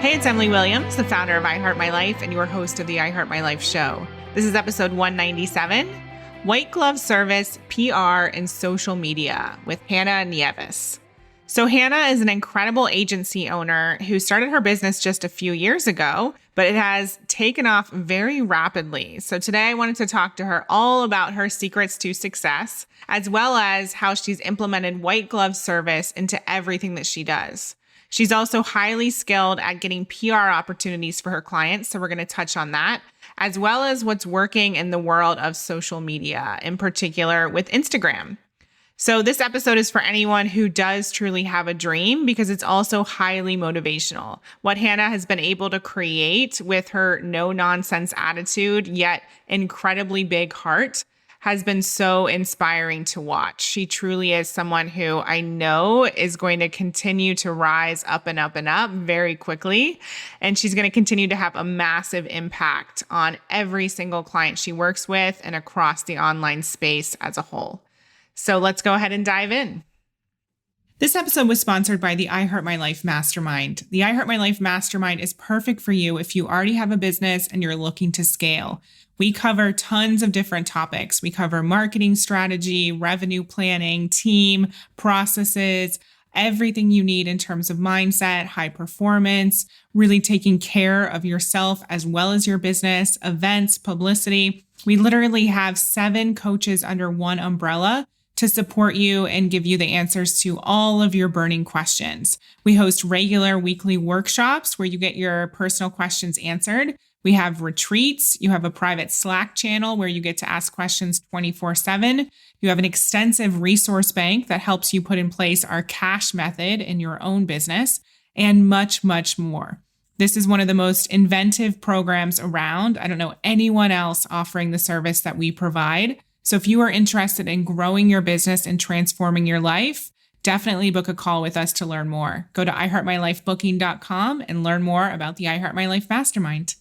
Hey, it's Emily Williams, the founder of I Heart My Life and your host of the I Heart My Life show. This is episode 197, White Glove Service, PR, and Social Media with Hannah Nieves. So Hannah is an incredible agency owner who started her business just a few years ago, but it has taken off very rapidly. So today I wanted to talk to her all about her secrets to success, as well as how she's implemented white glove service into everything that she does. She's also highly skilled at getting PR opportunities for her clients, so we're going to touch on that, as well as what's working in the world of social media, in particular with Instagram. So this episode is for anyone who does truly have a dream because it's also highly motivational. What Hannah has been able to create with her no-nonsense attitude, yet incredibly big heart, has been so inspiring to watch. She truly is someone who I know is going to continue to rise up and up and up very quickly. And she's going to continue to have a massive impact on every single client she works with and across the online space as a whole. So let's go ahead and dive in. This episode was sponsored by the I Heart My Life Mastermind. The I Heart My Life Mastermind is perfect for you if you already have a business and you're looking to scale. We cover tons of different topics. We cover marketing strategy, revenue planning, team, processes, everything you need in terms of mindset, high performance, really taking care of yourself as well as your business, events, publicity. We literally have 7 coaches under one umbrella to support you and give you the answers to all of your burning questions. We host regular weekly workshops where you get your personal questions answered. We have retreats. You have a private Slack channel where you get to ask questions 24/7. You have an extensive resource bank that helps you put in place our cash method in your own business, and much, much more. This is one of the most inventive programs around. I don't know anyone else offering the service that we provide. So if you are interested in growing your business and transforming your life, definitely book a call with us to learn more. Go to iheartmylifebooking.com and learn more about the I Heart My Life Mastermind.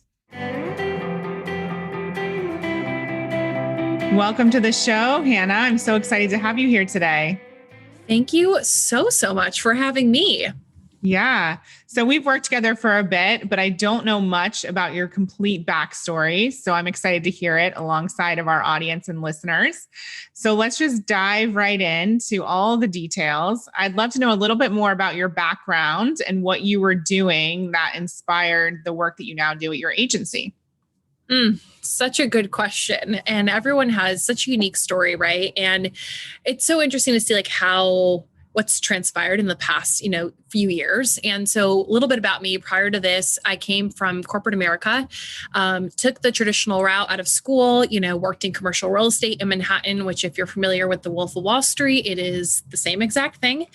Welcome to the show, Hannah. I'm so excited to have you here today. Thank you so much for having me. Yeah. So we've worked together for a bit, but I don't know much about your complete backstory. So I'm excited to hear it alongside of our audience and listeners. So let's just dive right into all the details. I'd love to know a little bit more about your background and what you were doing that inspired the work that you now do at your agency. Such a good question. And everyone has such a unique story, right? And it's so interesting to see what's transpired in the past, few years. And so a little bit about me. Prior to this, I came from corporate America, took the traditional route out of school, worked in commercial real estate in Manhattan, which if you're familiar with the Wolf of Wall Street, it is the same exact thing.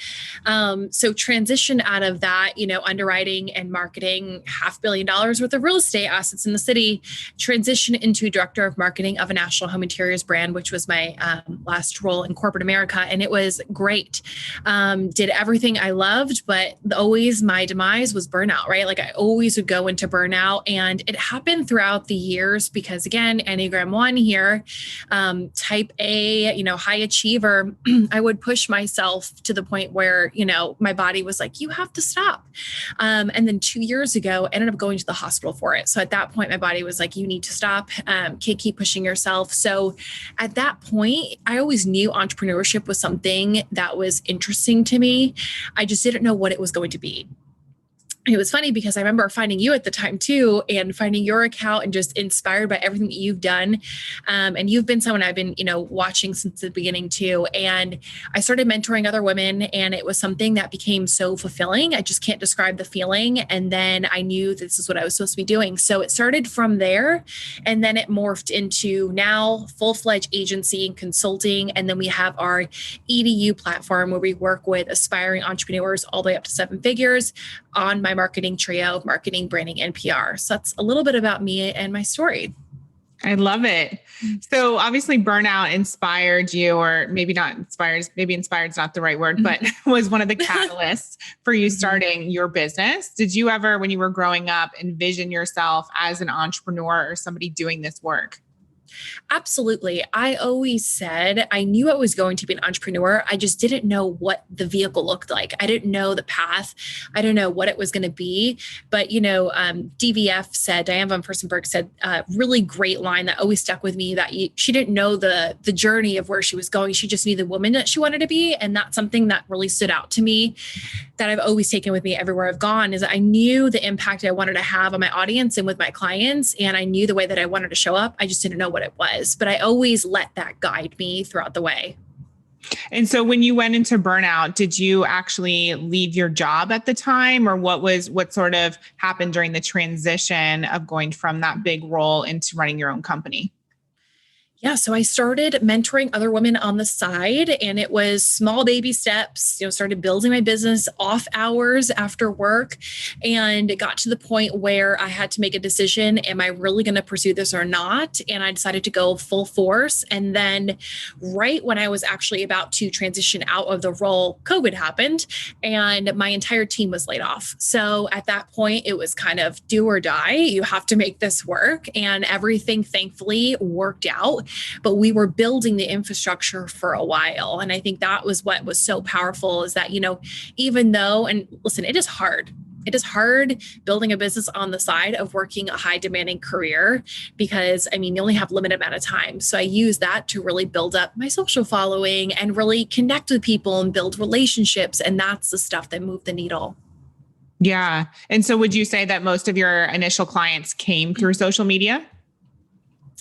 So transitioned out of that, underwriting and marketing, $500 million worth of real estate assets in the city, transitioned into director of marketing of a national home interiors brand, which was my last role in corporate America. And it was great. Did everything I loved, but always my demise was burnout, right? Like I always would go into burnout, and it happened throughout the years because again, Enneagram 1 here, type A, high achiever, I would push myself to the point where, my body was like, you have to stop. And then 2 years ago, I ended up going to the hospital for it. So at that point, my body was like, you need to stop, can't keep pushing yourself. So at that point, I always knew entrepreneurship was something that was interesting to me. I just didn't know what it was going to be. It was funny because I remember finding you at the time too, and finding your account and just inspired by everything that you've done. And you've been someone I've been, watching since the beginning too. And I started mentoring other women, and it was something that became so fulfilling. I just can't describe the feeling. And then I knew this is what I was supposed to be doing. So it started from there, and then it morphed into now full-fledged agency and consulting. And then we have our EDU platform where we work with aspiring entrepreneurs all the way up to 7 figures on my marketing trio of marketing, branding, and PR. So that's a little bit about me and my story. I love it. So obviously burnout inspired you, or maybe not inspires, maybe inspired is not the right word, but was one of the catalysts for you starting your business. Did you ever, when you were growing up, envision yourself as an entrepreneur or somebody doing this work? Absolutely. I always said I knew I was going to be an entrepreneur. I just didn't know what the vehicle looked like. I didn't know the path. I didn't know what it was going to be. But, DVF said, Diane von Furstenberg said a really great line that always stuck with me, that she didn't know the journey of where she was going. She just knew the woman that she wanted to be. And that's something that really stood out to me, that I've always taken with me everywhere I've gone, is I knew the impact I wanted to have on my audience and with my clients. And I knew the way that I wanted to show up. I just didn't know what it was, but I always let that guide me throughout the way. And so when you went into burnout, did you actually leave your job at the time, or what sort of happened during the transition of going from that big role into running your own company? Yeah. So I started mentoring other women on the side, and it was small baby steps, started building my business off hours after work, and it got to the point where I had to make a decision. Am I really going to pursue this or not? And I decided to go full force. And then right when I was actually about to transition out of the role, COVID happened and my entire team was laid off. So at that point, it was kind of do or die. You have to make this work. And everything thankfully worked out. But we were building the infrastructure for a while. And I think that was what was so powerful, is that, even though, and listen, it is hard. It is hard building a business on the side of working a high demanding career, because you only have a limited amount of time. So I use that to really build up my social following and really connect with people and build relationships. And that's the stuff that moved the needle. Yeah. And so would you say that most of your initial clients came through social media?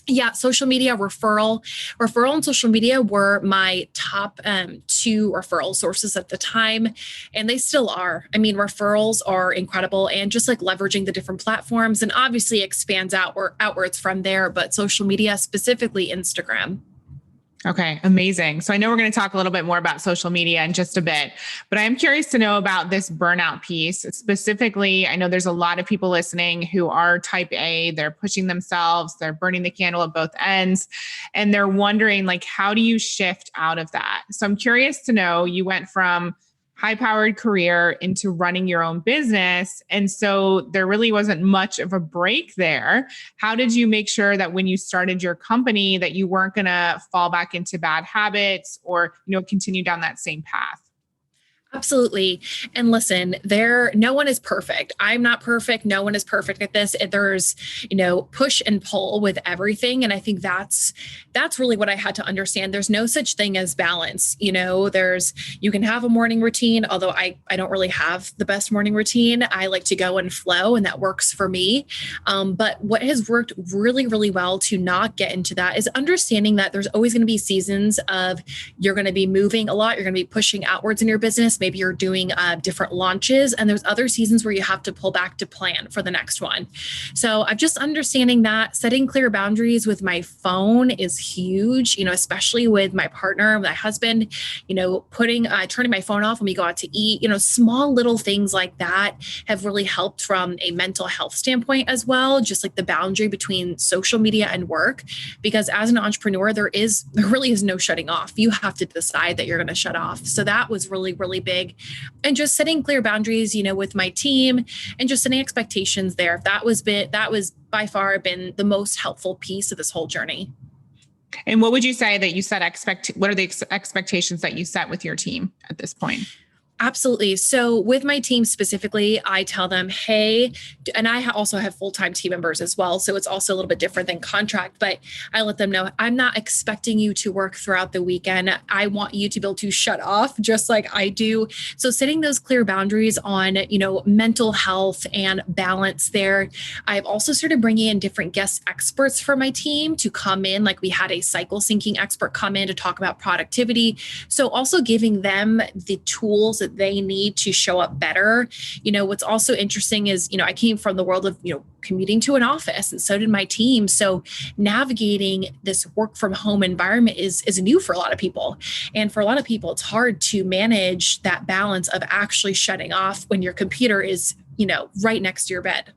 Yeah, social media, referral and social media were my top two referral sources at the time. And they still are. Referrals are incredible, and just like leveraging the different platforms, and obviously expands outwards from there, but social media, specifically Instagram. Okay, amazing. So I know we're going to talk a little bit more about social media in just a bit, but I'm curious to know about this burnout piece. Specifically, I know there's a lot of people listening who are type A, they're pushing themselves, they're burning the candle at both ends, and they're wondering, how do you shift out of that? So I'm curious to know, you went from high-powered career into running your own business. And so there really wasn't much of a break there. How did you make sure that when you started your company that you weren't going to fall back into bad habits or, continue down that same path? Absolutely. And listen, no one is perfect. I'm not perfect. No one is perfect at this. There's, push and pull with everything. And I think that's really what I had to understand. There's no such thing as balance. You can have a morning routine, although I don't really have the best morning routine. I like to go and flow, and that works for me. But what has worked really, really well to not get into that is understanding that there's always going to be seasons of you're going to be moving a lot. You're going to be pushing outwards in your business. Maybe you're doing different launches, and there's other seasons where you have to pull back to plan for the next one. So I'm just understanding that setting clear boundaries with my phone is huge, especially with my partner, my husband, turning my phone off when we go out to eat, small little things like that have really helped from a mental health standpoint as well. Just like the boundary between social media and work, because as an entrepreneur, there really is no shutting off. You have to decide that you're going to shut off. So that was really, really big. And just setting clear boundaries, with my team, and just setting expectations there. That was by far been the most helpful piece of this whole journey. And what would you say that you set what are the expectations that you set with your team at this point? Absolutely. So with my team specifically, I tell them, hey, and I also have full-time team members as well. So it's also a little bit different than contract, but I let them know, I'm not expecting you to work throughout the weekend. I want you to be able to shut off just like I do. So setting those clear boundaries on, mental health and balance there. I've also started bringing in different guest experts for my team to come in. Like we had a cycle syncing expert come in to talk about productivity. So also giving them the tools that they need to show up better. What's also interesting is, I came from the world of, commuting to an office, and so did my team. So navigating this work from home environment is new for a lot of people. And for a lot of people, it's hard to manage that balance of actually shutting off when your computer is, right next to your bed.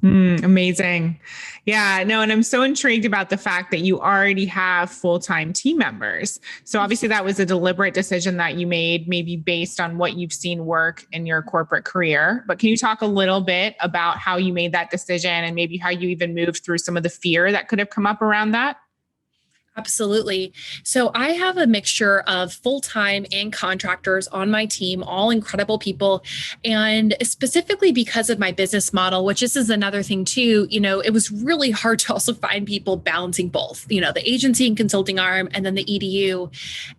Amazing. Yeah, no, and I'm so intrigued about the fact that you already have full-time team members. So obviously that was a deliberate decision that you made, maybe based on what you've seen work in your corporate career. But can you talk a little bit about how you made that decision, and maybe how you even moved through some of the fear that could have come up around that? Absolutely. So I have a mixture of full-time and contractors on my team, all incredible people. And specifically because of my business model, which this is another thing too, it was really hard to also find people balancing both, the agency and consulting arm and then the EDU.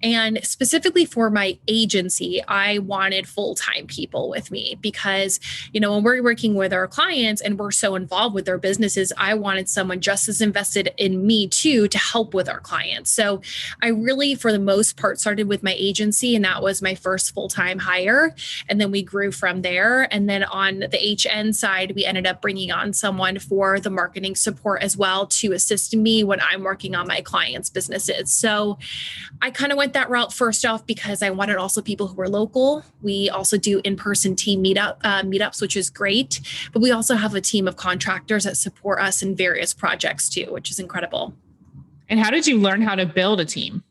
And specifically for my agency, I wanted full-time people with me because, when we're working with our clients and we're so involved with their businesses, I wanted someone just as invested in me too, to help with our clients. So I really, for the most part, started with my agency, and that was my first full-time hire. And then we grew from there. And then on the HN side, we ended up bringing on someone for the marketing support as well to assist me when I'm working on my clients' businesses. So I kind of went that route first off because I wanted also people who were local. We also do in-person team meetups, which is great. But we also have a team of contractors that support us in various projects too, which is incredible. And how did you learn how to build a team?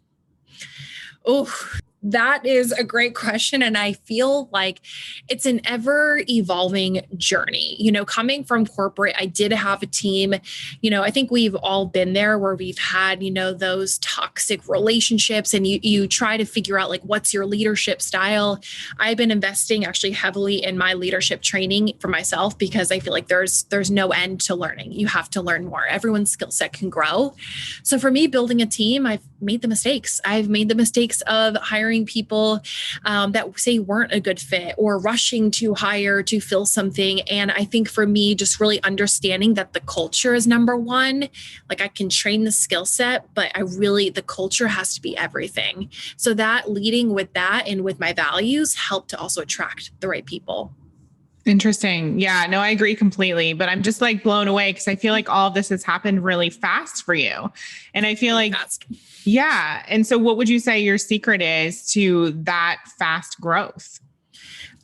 Oh, that is a great question. And I feel like it's an ever evolving journey. Coming from corporate, I did have a team. I think we've all been there where we've had, those toxic relationships, and you try to figure out like, what's your leadership style? I've been investing actually heavily in my leadership training for myself because I feel like there's no end to learning. You have to learn more. Everyone's skill set can grow. So for me, building a team, I've made the mistakes. I've made the mistakes of hiring people that say weren't a good fit or rushing to hire to fill something. And I think for me, just really understanding that the culture is number one. Like I can train the skill set, but the culture has to be everything. So that leading with that and with my values helped to also attract the right people. Interesting. Yeah, no, I agree completely, but I'm just like blown away because I feel like all of this has happened really fast for you. And I feel like, yeah. And so what would you say your secret is to that fast growth?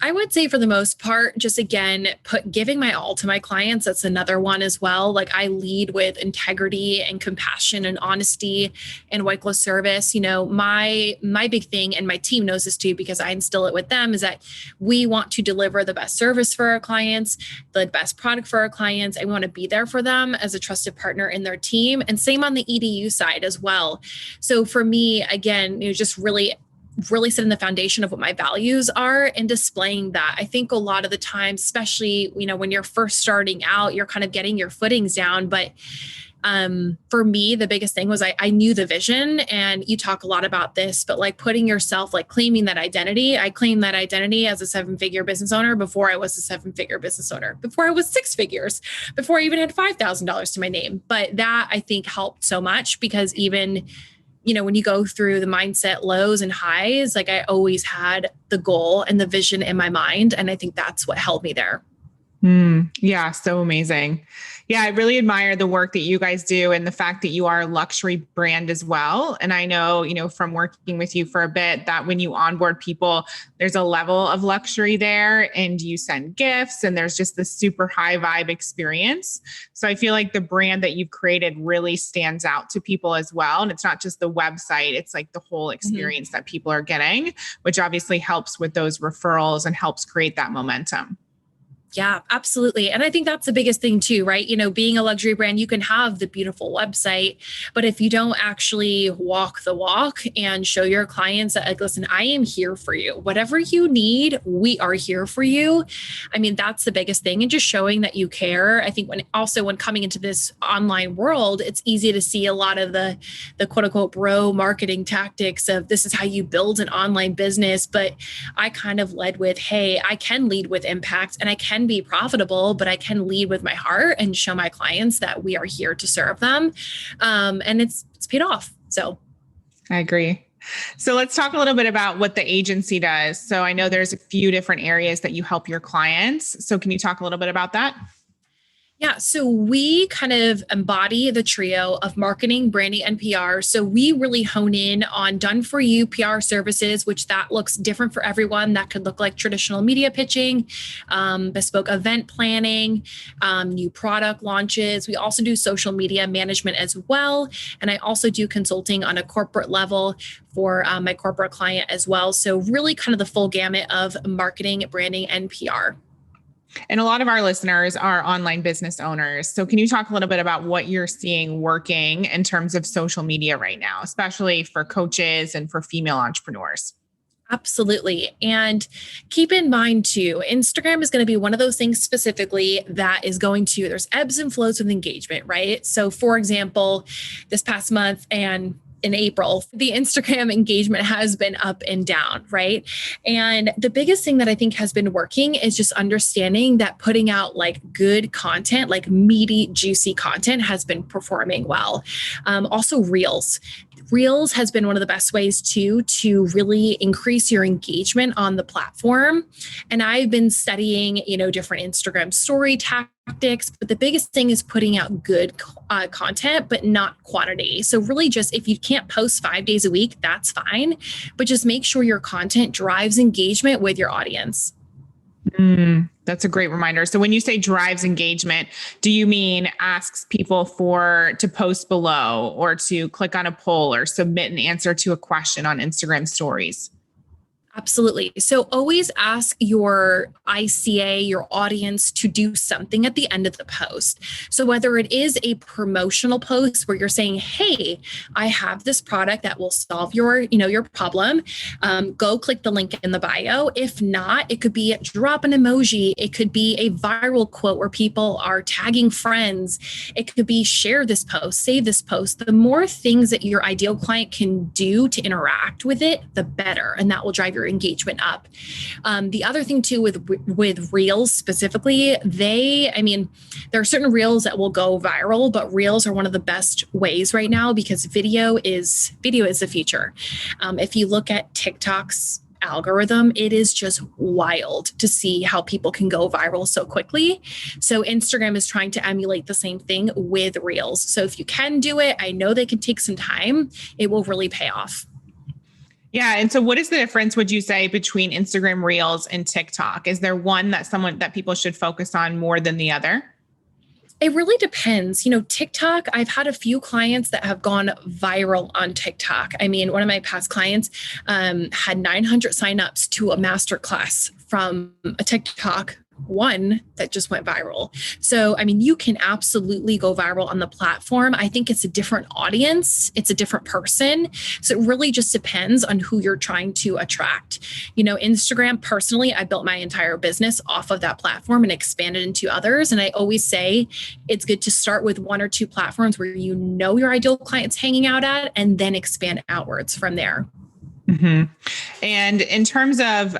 I would say for the most part, just again, giving my all to my clients. That's another one as well. Like I lead with integrity and compassion and honesty and white glove service. My big thing, and my team knows this too, because I instill it with them, is that we want to deliver the best service for our clients, the best product for our clients. I want to be there for them as a trusted partner in their team. And same on the EDU side as well. So for me, again, just really setting the foundation of what my values are and displaying that. I think a lot of the time, especially, when you're first starting out, you're kind of getting your footings down. But for me, the biggest thing was I knew the vision, and you talk a lot about this, but like putting yourself, like claiming that identity. I claimed that identity as a 7-figure business owner before I was a 7-figure business owner, before I was 6 figures, before I even had $5,000 to my name. But that I think helped so much because even when you go through the mindset lows and highs, like I always had the goal and the vision in my mind. And I think that's what held me there. Yeah. So amazing. Yeah. I really admire the work that you guys do and the fact that you are a luxury brand as well. And I know, from working with you for a bit that when you onboard people, there's a level of luxury there and you send gifts and there's just this super high vibe experience. So I feel like the brand that you've created really stands out to people as well. And it's not just the website, it's like the whole experience that people are getting, which obviously helps with those referrals and helps create that momentum. Yeah, absolutely. And I think that's the biggest thing too, right? Being a luxury brand, you can have the beautiful website, but if you don't actually walk the walk and show your clients that, like, listen, I am here for you. Whatever you need, we are here for you. I mean, that's the biggest thing. And just showing that you care. I think when coming into this online world, it's easy to see a lot of the quote unquote bro marketing tactics of this is how you build an online business. But I kind of led with, hey, I can lead with impact and I can be profitable, but I can lead with my heart and show my clients that we are here to serve them. And it's paid off. So I agree. So let's talk a little bit about what the agency does. So I know there's a few different areas that you help your clients. So can you talk a little bit about that? Yeah, so we kind of embody the trio of marketing, branding, and PR. So we really hone in on done for you PR services, which that looks different for everyone. That could look like traditional media pitching, bespoke event planning, new product launches. We also do social media management as well. And I also do consulting on a corporate level for my corporate client as well. So really kind of the full gamut of marketing, branding, and PR. And a lot of our listeners are online business owners. So can you talk a little bit about what you're seeing working in terms of social media right now, especially for coaches and for female entrepreneurs? Absolutely. And keep in mind too, Instagram is going to be one of those things specifically that is going to, there's ebbs and flows with engagement, right? So for example, this past month and in April, the Instagram engagement has been up and down, right? And the biggest thing that I think has been working is just understanding that putting out like good content, like meaty, juicy content has been performing well. Also Reels. Reels has been one of the best ways to really increase your engagement on the platform. And I've been studying, different Instagram story tactics, but the biggest thing is putting out good content, but not quantity. So really just, if you can't post 5 days a week, that's fine, but just make sure your content drives engagement with your audience. That's a great reminder. So when you say drives engagement, do you mean asks people to post below or to click on a poll or submit an answer to a question on Instagram stories? Absolutely. So always ask your ICA, your audience, to do something at the end of the post. So whether it is a promotional post where you're saying, hey, I have this product that will solve your problem, go click the link in the bio. If not, it could be drop an emoji. It could be a viral quote where people are tagging friends. It could be share this post, save this post. The more things that your ideal client can do to interact with it, the better. And that will drive your engagement up. The other thing too with Reels specifically, there are certain Reels that will go viral, but Reels are one of the best ways right now because video is the future. If you look at TikTok's algorithm, it is just wild to see how people can go viral so quickly. So Instagram is trying to emulate the same thing with Reels. So if you can do it, I know they can take some time. It will really pay off. Yeah. And so what is the difference, would you say, between Instagram Reels and TikTok? Is there one that people should focus on more than the other? It really depends. TikTok, I've had a few clients that have gone viral on TikTok. One of my past clients had 900 signups to a masterclass from a TikTok one that just went viral. So, you can absolutely go viral on the platform. I think it's a different audience. It's a different person. So it really just depends on who you're trying to attract. Instagram, personally, I built my entire business off of that platform and expanded into others. And I always say it's good to start with one or two platforms where your ideal client's hanging out at, and then expand outwards from there. Mm-hmm. And in terms of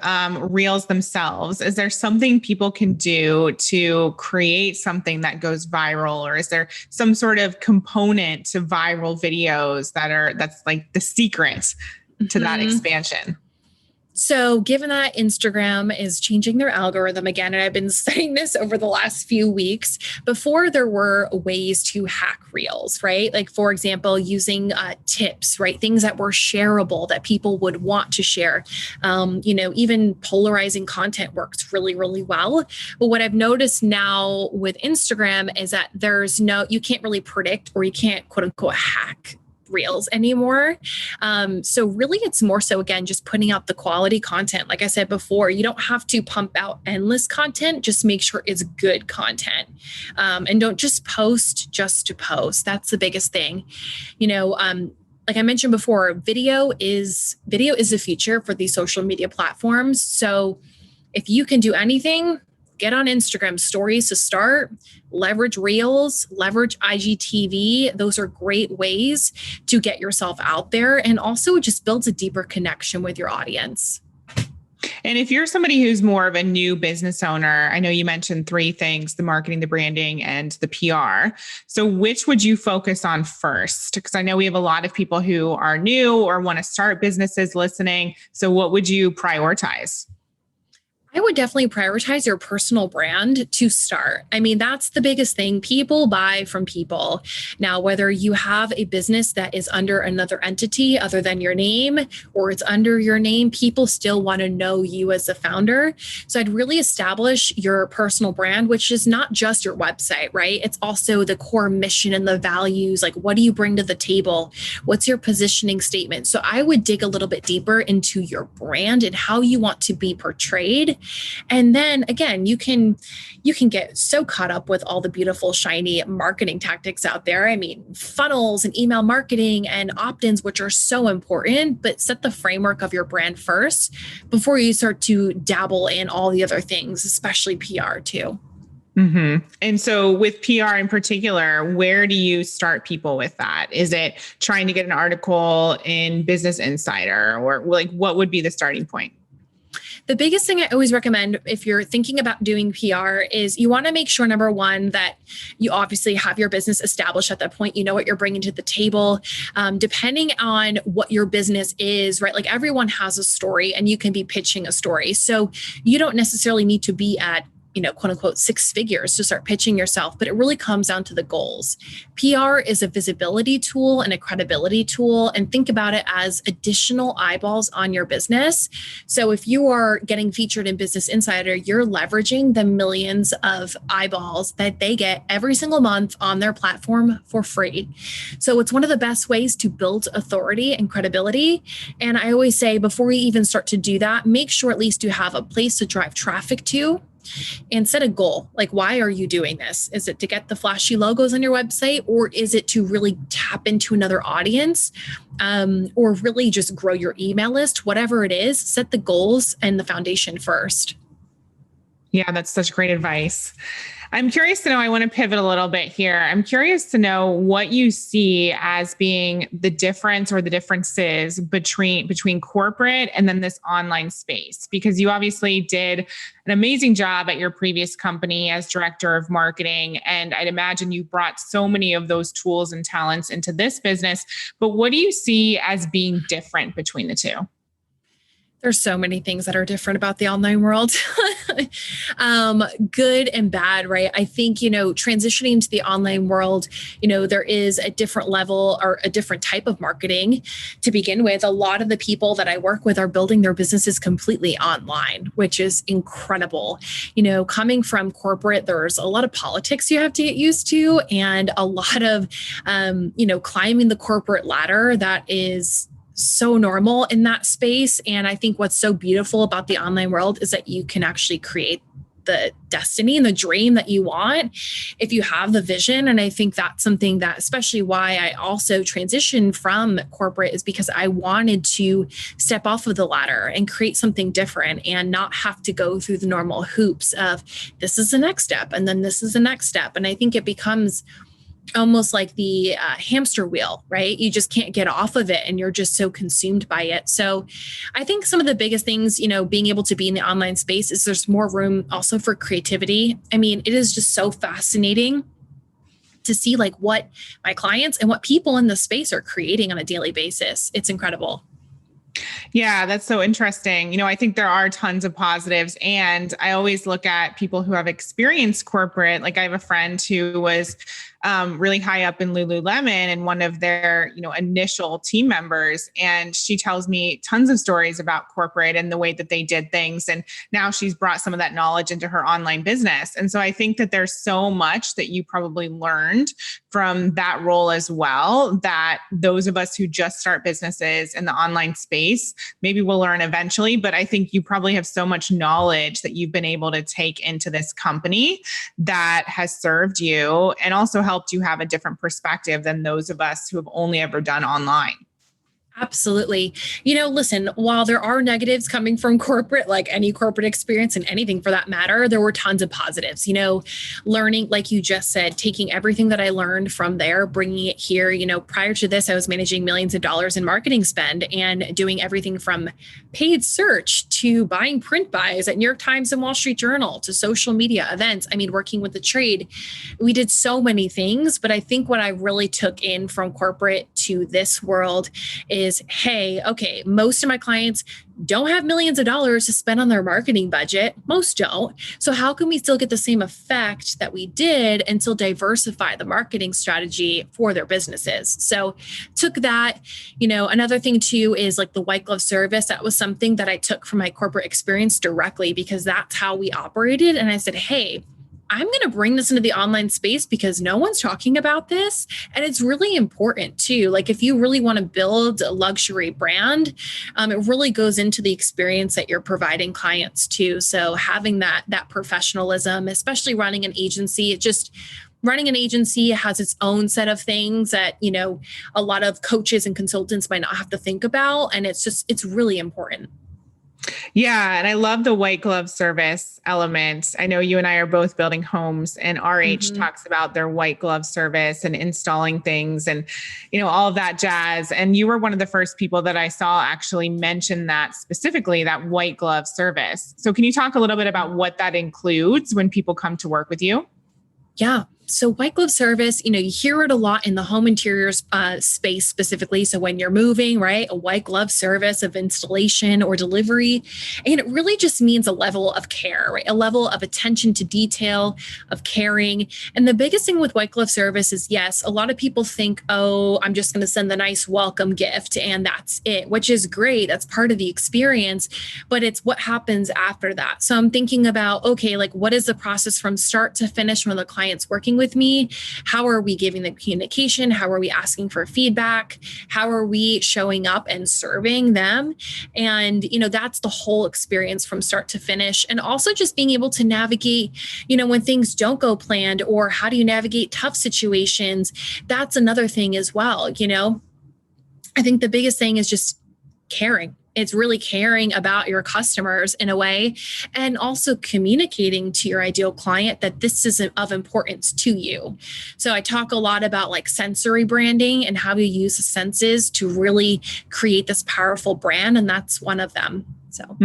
Reels themselves, is there something people can do to create something that goes viral, or is there some sort of component to viral videos that's like the secret to that expansion? So given that Instagram is changing their algorithm again, and I've been studying this over the last few weeks, before there were ways to hack Reels, right? Like, for example, using tips, right? Things that were shareable that people would want to share. Even polarizing content works really, really well. But what I've noticed now with Instagram is that you can't really predict, or you can't quote unquote hack Reels anymore. So really it's more so, again, just putting out the quality content. Like I said before, you don't have to pump out endless content. Just make sure it's good content. And don't just post just to post. That's the biggest thing. Like I mentioned before, video is the future for these social media platforms. So if you can do anything, get on Instagram stories to start, leverage Reels, leverage IGTV. Those are great ways to get yourself out there, and also just builds a deeper connection with your audience. And if you're somebody who's more of a new business owner, I know you mentioned 3 things: the marketing, the branding, and the PR. So which would you focus on first? Because I know we have a lot of people who are new or want to start businesses listening. So what would you prioritize? I would definitely prioritize your personal brand to start. That's the biggest thing. People buy from people. Now, whether you have a business that is under another entity other than your name, or it's under your name, people still want to know you as the founder. So I'd really establish your personal brand, which is not just your website, right? It's also the core mission and the values. Like, what do you bring to the table? What's your positioning statement? So I would dig a little bit deeper into your brand and how you want to be portrayed. And then again, you can get so caught up with all the beautiful, shiny marketing tactics out there. I mean, funnels and email marketing and opt-ins, which are so important, but set the framework of your brand first before you start to dabble in all the other things, especially PR too. Mm-hmm. And so with PR in particular, where do you start people with that? Is it trying to get an article in Business Insider, or like what would be the starting point? The biggest thing I always recommend if you're thinking about doing PR is you want to make sure, number one, that you obviously have your business established at that point. You know what you're bringing to the table. Depending on what your business is, right? Like everyone has a story and you can be pitching a story. So you don't necessarily need to be at quote unquote, six figures to start pitching yourself, but it really comes down to the goals. PR is a visibility tool and a credibility tool, and think about it as additional eyeballs on your business. So if you are getting featured in Business Insider, you're leveraging the millions of eyeballs that they get every single month on their platform for free. So it's one of the best ways to build authority and credibility. And I always say, before you even start to do that, make sure at least you have a place to drive traffic to. And set a goal. Like, why are you doing this? Is it to get the flashy logos on your website, or is it to really tap into another audience, or really just grow your email list? Whatever it is, set the goals and the foundation first. Yeah, that's such great advice. I'm curious to know, I want to pivot a little bit here. I'm curious to know what you see as being the difference or the differences between corporate and then this online space, because you obviously did an amazing job at your previous company as director of marketing. And I'd imagine you brought so many of those tools and talents into this business. But what do you see as being different between the two? There's so many things that are different about the online world, good and bad, right? I think, transitioning to the online world, there is a different level or a different type of marketing to begin with. A lot of the people that I work with are building their businesses completely online, which is incredible. Coming from corporate, there's a lot of politics you have to get used to, and a lot of, climbing the corporate ladder that is so normal in that space. And I think what's so beautiful about the online world is that you can actually create the destiny and the dream that you want if you have the vision. And I think that's something that, especially why I also transitioned from corporate, is because I wanted to step off of the ladder and create something different and not have to go through the normal hoops of this is the next step and then this is the next step. And I think it becomes almost like the hamster wheel, right? You just can't get off of it and you're just so consumed by it. So I think some of the biggest things, being able to be in the online space is there's more room also for creativity. I mean, it is just so fascinating to see like what my clients and what people in the space are creating on a daily basis. It's incredible. Yeah, that's so interesting. I think there are tons of positives, and I always look at people who have experienced corporate. Like I have a friend who was really high up in Lululemon and one of their, initial team members. And she tells me tons of stories about corporate and the way that they did things. And now she's brought some of that knowledge into her online business. And so I think that there's so much that you probably learned from that role as well, that those of us who just start businesses in the online space, maybe we'll learn eventually. But I think you probably have so much knowledge that you've been able to take into this company that has served you and also helped you have a different perspective than those of us who have only ever done online. Absolutely. Listen, while there are negatives coming from corporate, like any corporate experience and anything for that matter, there were tons of positives, learning, like you just said, taking everything that I learned from there, bringing it here. Prior to this, I was managing millions of dollars in marketing spend and doing everything from paid search to buying print buys at New York Times and Wall Street Journal to social media events. I mean, working with the trade, we did so many things, but I think what I really took in from corporate to this world is, hey, okay, most of my clients don't have millions of dollars to spend on their marketing budget. Most don't. So how can we still get the same effect that we did and still diversify the marketing strategy for their businesses? So took that, another thing too is like the white glove service. That was something that I took from my corporate experience directly because that's how we operated. And I said, hey, I'm going to bring this into the online space because no one's talking about this. And it's really important too. Like if you really want to build a luxury brand, it really goes into the experience that you're providing clients too. So having that professionalism, especially running an agency, running an agency has its own set of things that, a lot of coaches and consultants might not have to think about. And it's really important. Yeah. And I love the white glove service element. I know you and I are both building homes, and RH talks about their white glove service and installing things and, all of that jazz. And you were one of the first people that I saw actually mention that specifically, that white glove service. So can you talk a little bit about what that includes when people come to work with you? Yeah. So white glove service, you hear it a lot in the home interiors space specifically. So when you're moving, right, a white glove service of installation or delivery. And it really just means a level of care, right? A level of attention to detail, of caring. And the biggest thing with white glove service is, yes, a lot of people think, oh, I'm just going to send the nice welcome gift and that's it, which is great. That's part of the experience, but it's what happens after that. So I'm thinking about, okay, like what is the process from start to finish when the client's working with me? How are we giving the communication? How are we asking for feedback? How are we showing up and serving them? And, that's the whole experience from start to finish. And also just being able to navigate, when things don't go planned, or how do you navigate tough situations? That's another thing as well. I think the biggest thing is just caring. It's really caring about your customers in a way, and also communicating to your ideal client that this is of importance to you. So I talk a lot about like sensory branding and how you use the senses to really create this powerful brand. And that's one of them. So,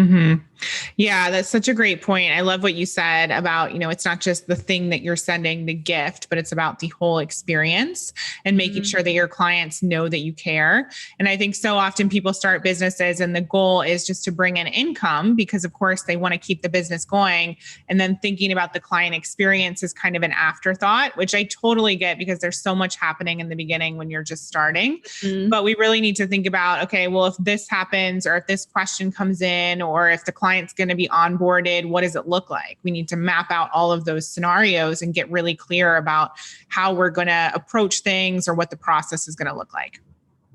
yeah, that's such a great point. I love what you said about, it's not just the thing that you're sending, the gift, but it's about the whole experience and making sure that your clients know that you care. And I think so often people start businesses and the goal is just to bring in income because of course they want to keep the business going. And then thinking about the client experience is kind of an afterthought, which I totally get because there's so much happening in the beginning when you're just starting. But we really need to think about, okay, well, if this happens or if this question comes in, or if the client's going to be onboarded, what does it look like? We need to map out all of those scenarios and get really clear about how we're going to approach things or what the process is going to look like.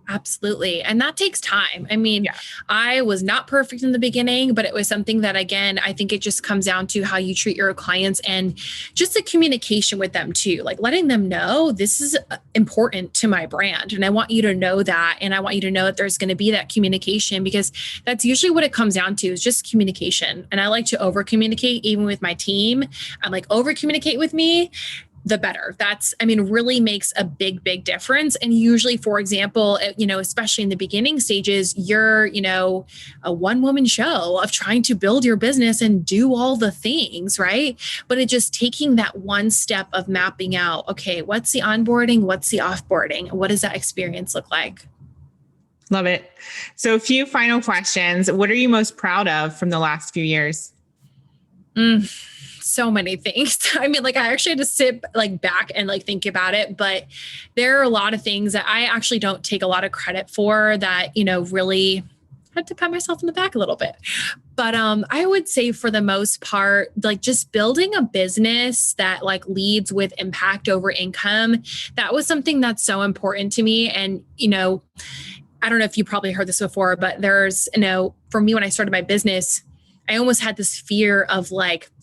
Absolutely. And that takes time. I mean, I was not perfect in the beginning, but it was something that, again, I think it just comes down to how you treat your clients and just the communication with them too, like letting them know this is important to my brand. And I want you to know that. And I want you to know that there's going to be that communication because that's usually what it comes down to is just communication. And I like to over communicate even with my team. I'm like, over communicate with me, the better. Really makes a big, big difference. And usually, for example, especially in the beginning stages, you're, a one-woman show of trying to build your business and do all the things, right? But it just taking that one step of mapping out, okay, what's the onboarding? What's the offboarding? What does that experience look like? Love it. So a few final questions. What are you most proud of from the last few years? So many things. I actually had to sit back and think about it, but there are a lot of things that I actually don't take a lot of credit for that, really had to pat myself in the back a little bit. But I would say for the most part, just building a business that leads with impact over income, that was something that's so important to me. And, I don't know if you probably heard this before, but there's, for me, when I started my business, I almost had this fear of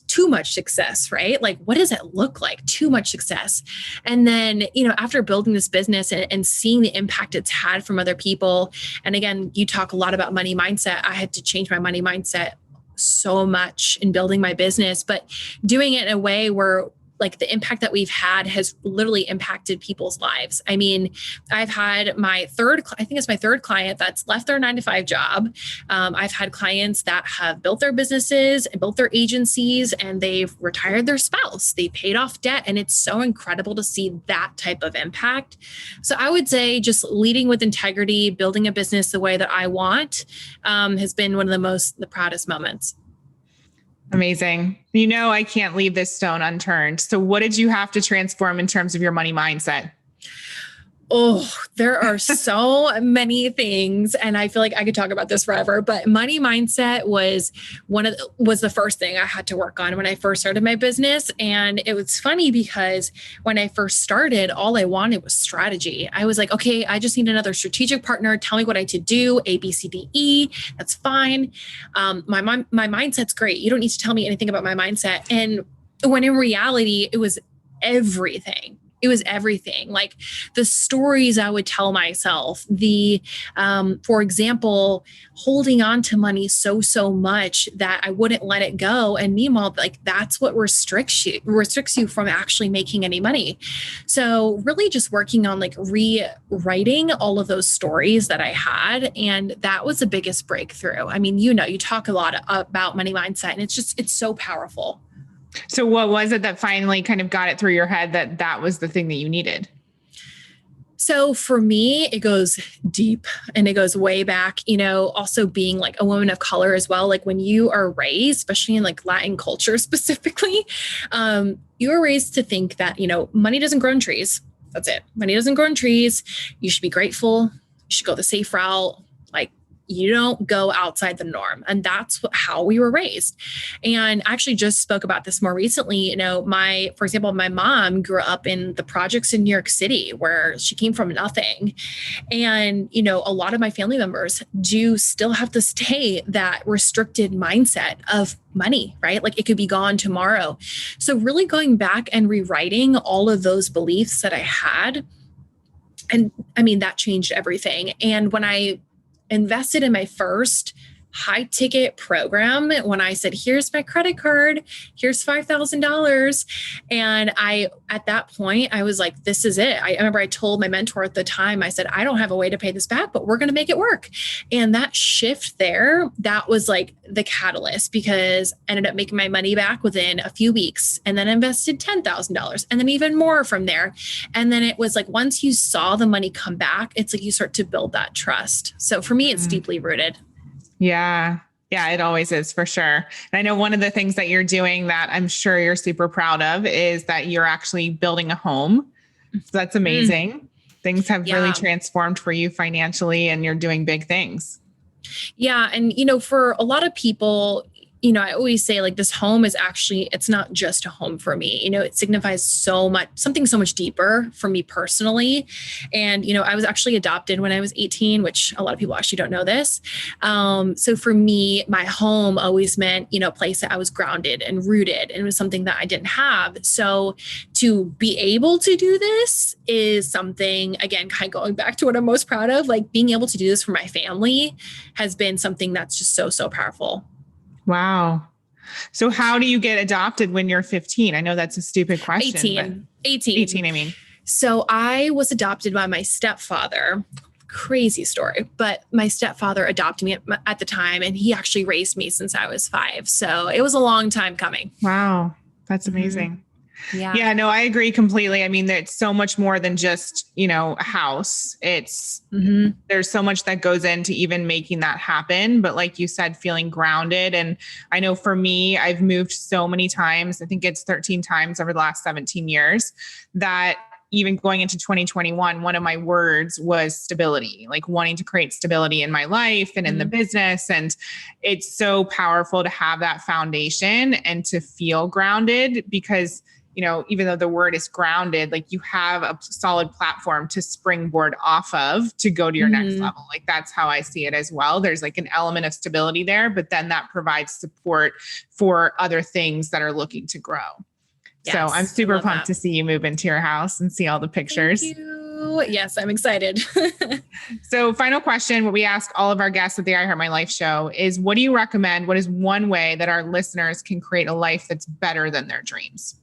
too much success, right? What does it look like? Too much success. And then, after building this business and seeing the impact it's had from other people. And again, you talk a lot about money mindset. I had to change my money mindset so much in building my business, but doing it in a way where the impact that we've had has literally impacted people's lives. I mean, I've had I think it's my third client that's left their 9-to-5 job. I've had clients that have built their businesses and built their agencies and they've retired their spouse. They paid off debt. And it's so incredible to see that type of impact. So I would say just leading with integrity, building a business the way that I want, has been one of the proudest moments. Amazing. I can't leave this stone unturned. So what did you have to transform in terms of your money mindset? Oh, there are so many things. And I feel like I could talk about this forever, but money mindset was was the first thing I had to work on when I first started my business. And it was funny because when I first started, all I wanted was strategy. I was like, okay, I just need another strategic partner. Tell me what I need to do. A, B, C, D, E. That's fine. My mindset's great. You don't need to tell me anything about my mindset. And when in reality, it was everything. It was everything. Like the stories I would tell myself, for example, holding on to money so much that I wouldn't let it go. And meanwhile, like that's what restricts you from actually making any money. So really just working on like rewriting all of those stories that I had. And that was the biggest breakthrough. I mean, you talk a lot about money mindset and it's so powerful. So what was it that finally kind of got it through your head that was the thing that you needed? So for me, it goes deep and it goes way back, also being like a woman of color as well. Like when you are raised, especially in like Latin culture specifically, you are raised to think that, money doesn't grow on trees. That's it. Money doesn't grow on trees. You should be grateful. You should go the safe route. Like, you don't go outside the norm. And that's how we were raised. And I actually just spoke about this more recently. For example, my mom grew up in the projects in New York City where she came from nothing. And, a lot of my family members do still have to stay that restricted mindset of money, right? Like it could be gone tomorrow. So really going back and rewriting all of those beliefs that I had. And I mean, that changed everything. And when I invested in my first high ticket program, when I said, here's my credit card, here's $5,000. And at that point, I was like, this is it. I remember I told my mentor at the time, I said, I don't have a way to pay this back, but we're going to make it work. And that shift there, that was like the catalyst because I ended up making my money back within a few weeks and then invested $10,000 and then even more from there. And then it was like, once you saw the money come back, it's like you start to build that trust. So for me, it's deeply rooted. Yeah. Yeah, it always is for sure. And I know one of the things that you're doing that I'm sure you're super proud of is that you're actually building a home. So that's amazing. Things have really transformed for you financially and you're doing big things. Yeah. And, for a lot of people, I always say like this home is actually, it's not just a home for me. It signifies something so much deeper for me personally. And, I was actually adopted when I was 18, which a lot of people actually don't know this. So for me, my home always meant, a place that I was grounded and rooted, and it was something that I didn't have. So to be able to do this is something, again, kind of going back to what I'm most proud of, like being able to do this for my family has been something that's just so powerful. Wow. So how do you get adopted when you're 15? I know that's a stupid question. 18, I mean. So I was adopted by my stepfather. Crazy story, but my stepfather adopted me at the time, and he actually raised me since I was 5. So it was a long time coming. Wow. That's amazing. Mm-hmm. Yeah. Yeah, no, I agree completely. I mean, it's so much more than just, a house. It's, there's so much that goes into even making that happen. But like you said, feeling grounded. And I know for me, I've moved so many times. I think it's 13 times over the last 17 years that even going into 2021, one of my words was stability, like wanting to create stability in my life and in the business. And it's so powerful to have that foundation and to feel grounded because even though the word is grounded, like you have a solid platform to springboard off of to go to your next level. Like that's how I see it as well. There's like an element of stability there, but then that provides support for other things that are looking to grow. Yes, so I'm super pumped to see you move into your house and see all the pictures. Thank you. Yes, I'm excited. So final question, what we ask all of our guests at the I Heart My Life show is, what do you recommend? What is one way that our listeners can create a life that's better than their dreams?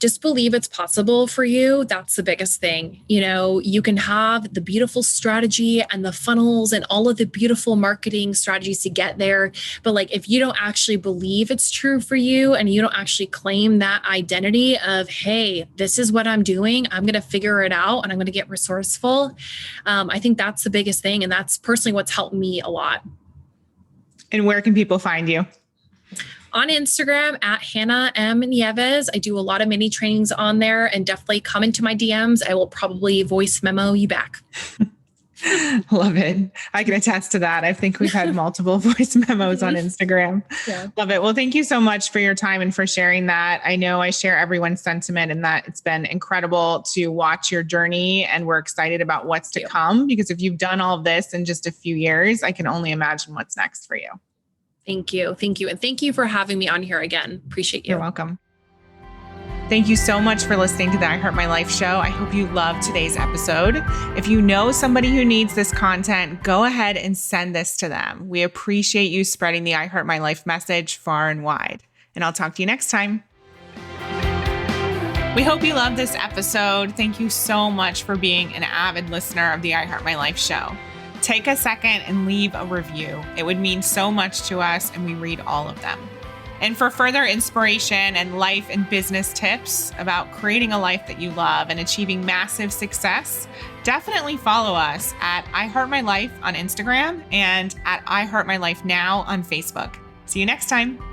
Just believe it's possible for you. That's the biggest thing. You can have the beautiful strategy and the funnels and all of the beautiful marketing strategies to get there. But like, if you don't actually believe it's true for you and you don't actually claim that identity of, hey, this is what I'm doing, I'm going to figure it out and I'm going to get resourceful. I think that's the biggest thing. And that's personally what's helped me a lot. And where can people find you? on Instagram at Hannah M. Nieves. I do a lot of mini trainings on there, and definitely come into my DMs. I will probably voice memo you back. Love it. I can attest to that. I think we've had multiple voice memos on Instagram. Yeah. Love it. Well, thank you so much for your time and for sharing that. I know I share everyone's sentiment in that it's been incredible to watch your journey, and we're excited about what's to come, because if you've done all of this in just a few years, I can only imagine what's next for you. Thank you. Thank you. And thank you for having me on here again. Appreciate you. You're welcome. Thank you so much for listening to the I Heart My Life show. I hope you loved today's episode. If you know somebody who needs this content, go ahead and send this to them. We appreciate you spreading the I Heart My Life message far and wide. And I'll talk to you next time. We hope you loved this episode. Thank you so much for being an avid listener of the I Heart My Life show. Take a second and leave a review. It would mean so much to us, and we read all of them. And for further inspiration and life and business tips about creating a life that you love and achieving massive success, definitely follow us at iHeartMyLife on Instagram and at iHeartMyLifeNow on Facebook. See you next time.